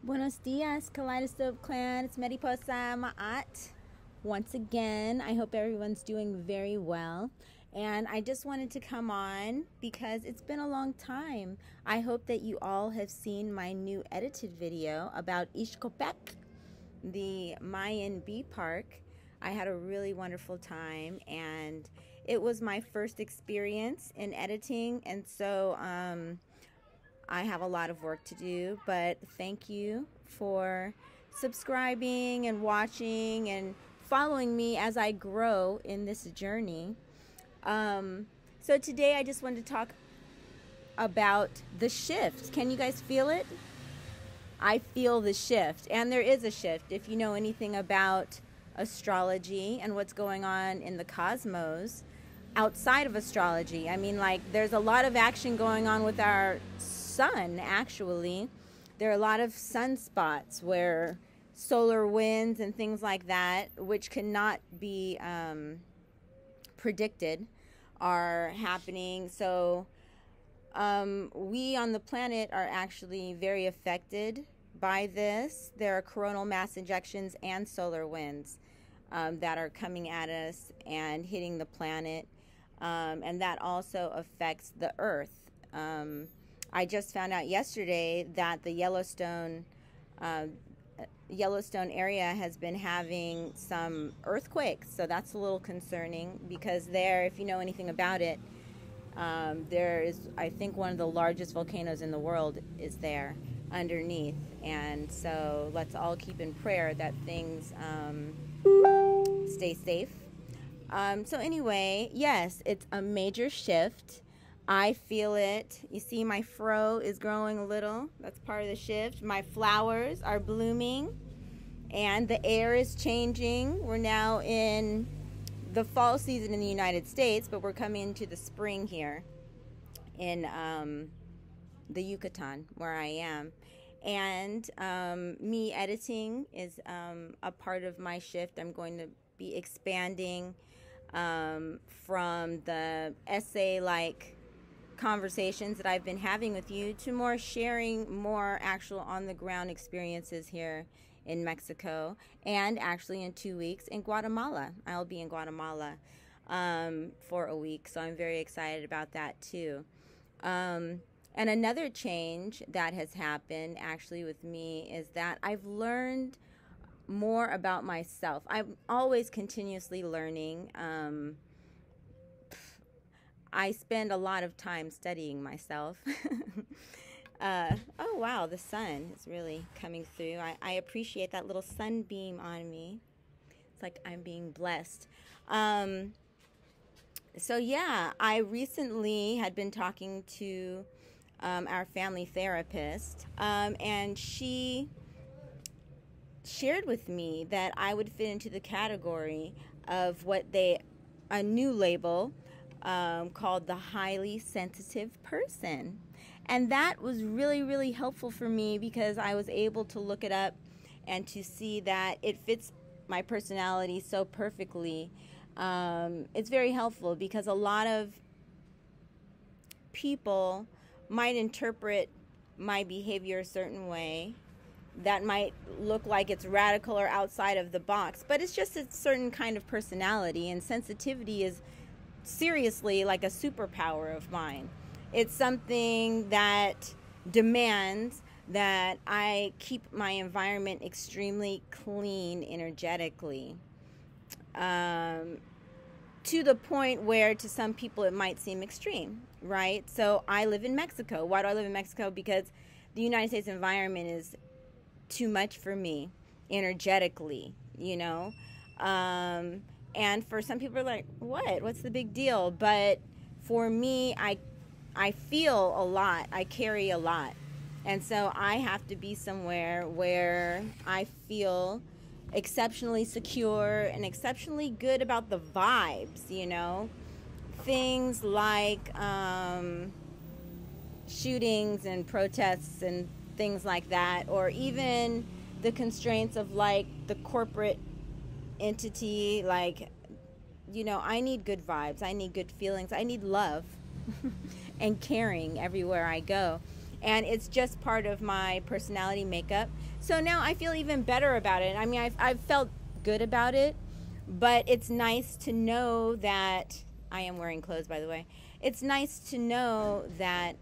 Buenos dias, Kaleidoscope Clan. It's Mariposa Maat. Once again, I hope everyone's doing very well. And I just wanted to come on because it's been a long time. I hope that you all have seen my new edited video about Ixcopec, the Mayan bee park. I had a really wonderful time, and it was my first experience in editing, and so I have a lot of work to do, but thank you for subscribing and watching and following me as I grow in this journey. So today I just wanted to talk about the shift. Can you guys feel it? I feel the shift, and there is a shift. If you know anything about astrology and what's going on in the cosmos outside of astrology, I mean, like, there's a lot of action going on with our sun. Actually, there are a lot of sunspots where solar winds and things like that, which cannot be predicted, are happening. So we on the planet are actually very affected by this. There are coronal mass ejections and solar winds that are coming at us and hitting the planet, and that also affects the Earth. I just found out yesterday that the Yellowstone area has been having some earthquakes, so that's a little concerning, because there, if you know anything about it, there is, I think, one of the largest volcanoes in the world is there underneath, and so let's all keep in prayer that things stay safe. So anyway, yes, it's a major shift. I feel it. You see, my fro is growing a little. That's part of the shift. My flowers are blooming, and the air is changing. We're now in the fall season in the United States, but we're coming into the spring here in the Yucatan, where I am. And me editing is a part of my shift. I'm going to be expanding from the essay-like conversations that I've been having with you to more sharing more actual on-the-ground experiences here in Mexico, and actually in 2 weeks in Guatemala. I'll be in Guatemala for a week, so I'm very excited about that too. And another change that has happened actually with me is that I've learned more about myself. I'm always continuously learning. I spend a lot of time studying myself. Oh wow, the sun is really coming through. I appreciate that little sunbeam on me. It's like I'm being blessed. So yeah, I recently had been talking to our family therapist, and she shared with me that I would fit into the category of a new label called the highly sensitive person. And that was really, really helpful for me, because I was able to look it up and to see that it fits my personality so perfectly. It's very helpful because a lot of people might interpret my behavior a certain way that might look like it's radical or outside of the box, but it's just a certain kind of personality, and sensitivity is seriously like a superpower of mine. It's something that demands that I keep my environment extremely clean energetically, to the point where to some people it might seem extreme, right? So I live in Mexico. Why do I live in Mexico? Because the United States environment is too much for me energetically, you know. And for some people are like, what's the big deal? But for me, I feel a lot. I carry a lot. And so I have to be somewhere where I feel exceptionally secure and exceptionally good about the vibes, you know. Things like shootings and protests and things like that, or even the constraints of like the corporate entity. Like, you know, I need good vibes, I need good feelings, I need love and caring everywhere I go. And it's just part of my personality makeup So now I feel even better about it. I mean, I've felt good about it, but it's nice to know that I am wearing clothes, by the way. It's nice to know that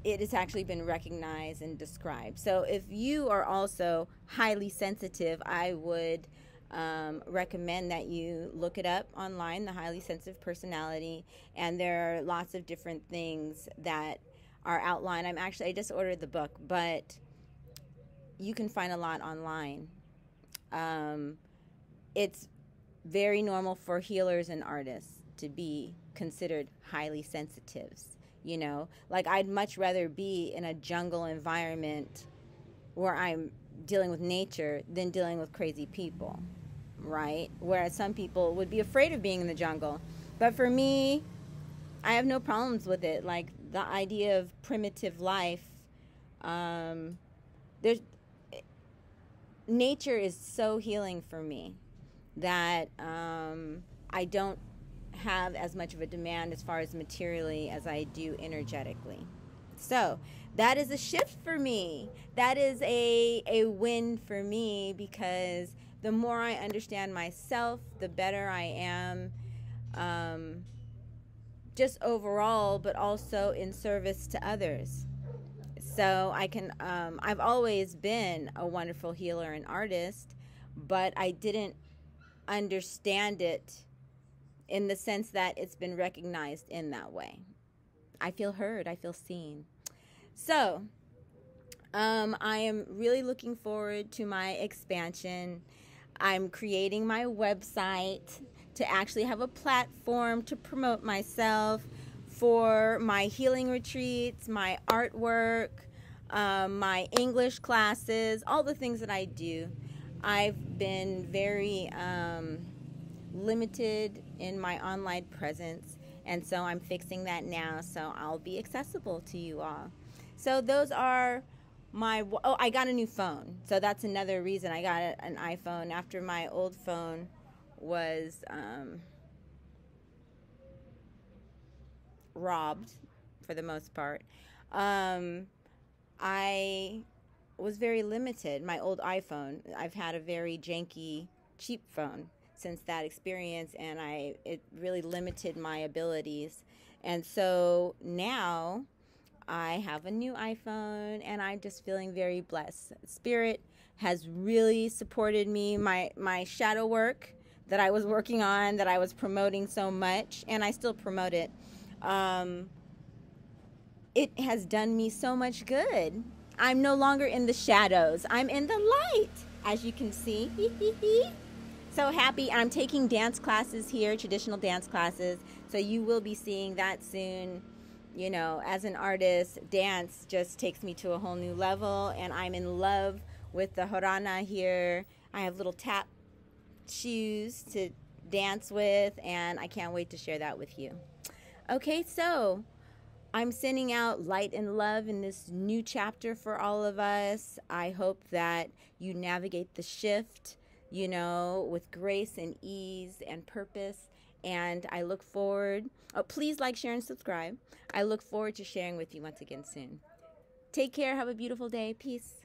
it has actually been recognized and described. So if you are also highly sensitive, I would recommend that you look it up online, the highly sensitive personality, and there are lots of different things that are outlined. I just ordered the book, but you can find a lot online. It's very normal for healers and artists to be considered highly sensitives. You know, like I'd much rather be in a jungle environment where I'm dealing with nature than dealing with crazy people, right? Whereas some people would be afraid of being in the jungle. But for me, I have no problems with it. Like the idea of primitive life, there's nature is so healing for me that I don't have as much of a demand as far as materially as I do energetically. So that is a shift for me. That is a win for me, because the more I understand myself, the better I am, just overall, but also in service to others. So I can, I've always been a wonderful healer and artist, but I didn't understand it in the sense that it's been recognized in that way. I feel heard. I feel seen. So I am really looking forward to my expansion. I'm creating my website to actually have a platform to promote myself for my healing retreats, my artwork, my English classes, all the things that I do. I've been very limited in my online presence, and so I'm fixing that now, so I'll be accessible to you all. So those are my, oh, I got a new phone, so that's another reason I got an iPhone after my old phone was robbed for the most part. I was very limited. My old iPhone, I've had a very janky, cheap phone since that experience, and it really limited my abilities. And so now I have a new iPhone, and I'm just feeling very blessed. Spirit has really supported me. My shadow work that I was working on, that I was promoting so much, and I still promote it, it has done me so much good. I'm no longer in the shadows. I'm in the light, as you can see. So happy. I'm taking dance classes here, traditional dance classes, so you will be seeing that soon. You know, as an artist, dance just takes me to a whole new level, and I'm in love with the Horana here. I have little tap shoes to dance with, and I can't wait to share that with you. Okay, so I'm sending out light and love in this new chapter for all of us. I hope that you navigate the shift, you know, with grace and ease and purpose. And I look forward, please like, share, and subscribe. I look forward to sharing with you once again soon. Take care. Have a beautiful day. Peace.